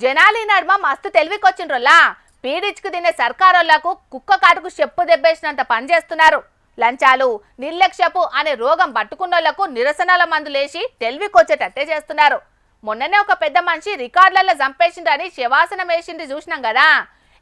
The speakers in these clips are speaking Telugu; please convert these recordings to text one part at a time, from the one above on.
జనాలి నడుమ మస్తు తెలివికొచ్చిండ్రోలా. పీడిచ్చుకు తినే సర్కారోళ్లకు కుక్క కాటుకు చెప్పు దెబ్బేసినంత పని చేస్తున్నారు. లంచాలు నిర్లక్ష్యపు అనే రోగం పట్టుకున్నోళ్లకు నిరసనల మందులేసి తెలివికొచ్చేటట్టే చేస్తున్నారు. మొన్ననే ఒక పెద్ద మనిషి రికార్డులలో చంపేసిండ్రని శవాసనం వేసింది చూసినాం కదా.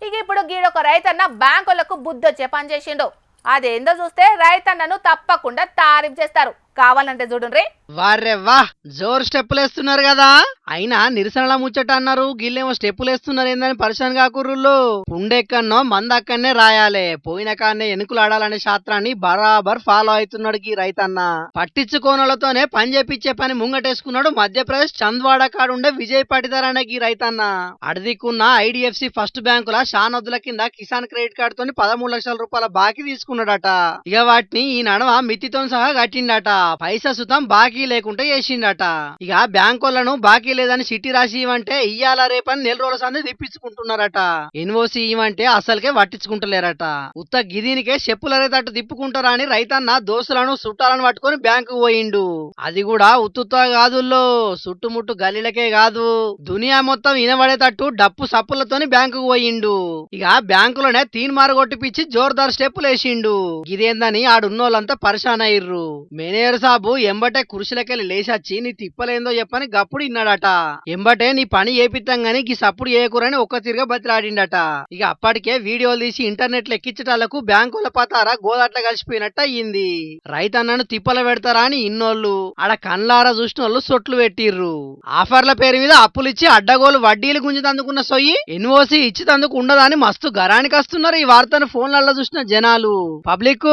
ఇక ఇప్పుడు గీడొక రైతన్న బ్యాంకులకు బుద్ధొచ్చే పని చేసిండు. అదేందో చూస్తే రైతన్నను తప్పకుండా తారీఫ్ చేస్తారు. కావాలంటే చూడండి. వారే వా, జోరు స్టెప్పులు వేస్తున్నారు కదా. అయినా నిరసనల ముచ్చట అన్నారు, గిల్లేమో స్టెప్పులు వేస్తున్నారు ఏందని పరిశాన్ కాకుర్రుళ్ళు. పుండెక్కన్నో మందక్కనే రాయాలే, పోయిన కాన్నే ఎనుకులు ఆడాలనే శాస్త్రాన్ని బరాబర్ ఫాలో అవుతున్నాడు ఈ రైతన్న. పట్టించుకోనలతోనే పని చేపించే పని ముంగటేసుకున్నాడు మధ్యప్రదేశ్ చంద్వాడ కాడుండే విజయ్ పాటిదార్ అనే ఈ రైతన్న. అడదికున్న ఐడిఎఫ్సి ఫస్ట్ బ్యాంకుల షానొద్దుల కింద కిసాన్ క్రెడిట్ కార్డు తోని 13 లక్షల రూపాయల బాకీ తీసుకున్నాడట. ఇక వాటిని ఈ నడవ మితితో సహా కట్టిండట. పైసా సుతం బాకీ లేకుంటే చేసిండట. ఇక బ్యాంకులను బాకీ లేదని చిట్టి రాసి ఇవ్వంటే ఇయ్యాల రేపని నెల రోజుల సంది తిప్పించుకుంటున్నారట. ఎన్ఓసి ఇవ్వంటే అసలుకే పట్టించుకుంటలేరట. ఉత్త గిదీనికే చెప్పులరేటట్టు తిప్పుకుంటారా అని రైతన్న దోస్తులను చుట్టాలను పట్టుకొని బ్యాంకు పోయిండు. అది కూడా ఉత్తుత్తా కాదుల్లో, చుట్టుముట్టు గల్లీలకే కాదు, దునియా మొత్తం వినబడేటట్టు డప్పు సప్పులతోని బ్యాంకుకు పోయిండు. ఇక బ్యాంకులోనే తీన్మారు కొట్టిపిచ్చి జోర్దార్ స్టెప్పులు వేసిండు. ఇదేందని ఆడున్నోళ్ళంతా పరిశాన్ అయ్యిర్రు. మేనేజర్ సాబు ఎంబటే కుర్చీలకెళ్ళి లేచొచ్చి నీ తిప్పలేందో చెప్పని గప్పుడు ఇన్నాడట. ఎంబటే నీ పని ఏపిత్తాం గాని గీ సప్పుడు చేయకూరని ఒక్క తిరిగా బతిలాడిండట. ఇక అప్పటికే వీడియోలు తీసి ఇంటర్నెట్ లో ఎక్కించటాలకు బ్యాంకుల పతారా గోదాట్ల కలిసిపోయినట్టు అయ్యింది. రైతన్నను తిప్పల పెడతారా అని ఇన్నోళ్ళు ఆడ కన్లారా చూసిన వాళ్ళు సొట్లు పెట్టిర్రు. ఆఫర్ల పేరు మీద అప్పులిచ్చి అడ్డగోలు వడ్డీలు గుంజతందుకున్న సొయ్యి ఎన్ఓసి ఇచ్చితందుకు ఉండదని మస్తు గరానికి వస్తున్నారు ఈ వార్తను ఫోన్లలో చూసిన జనాలు. పబ్లిక్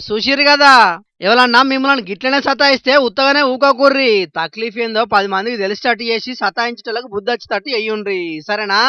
చూసిర్రు కదా. ఎవరన్నా మిమ్మల్ని గిట్లనే సతాయిస్తే ఉత్తగానే ఊకోకుర్రి. తక్లీఫ్ ఏందో 10 మందికి తెలిసేటట్టు చేసి సతాయించేటోళ్ళకు బుద్ధి వచ్చేటట్టు అయ్యుండ్రి, సరేనా?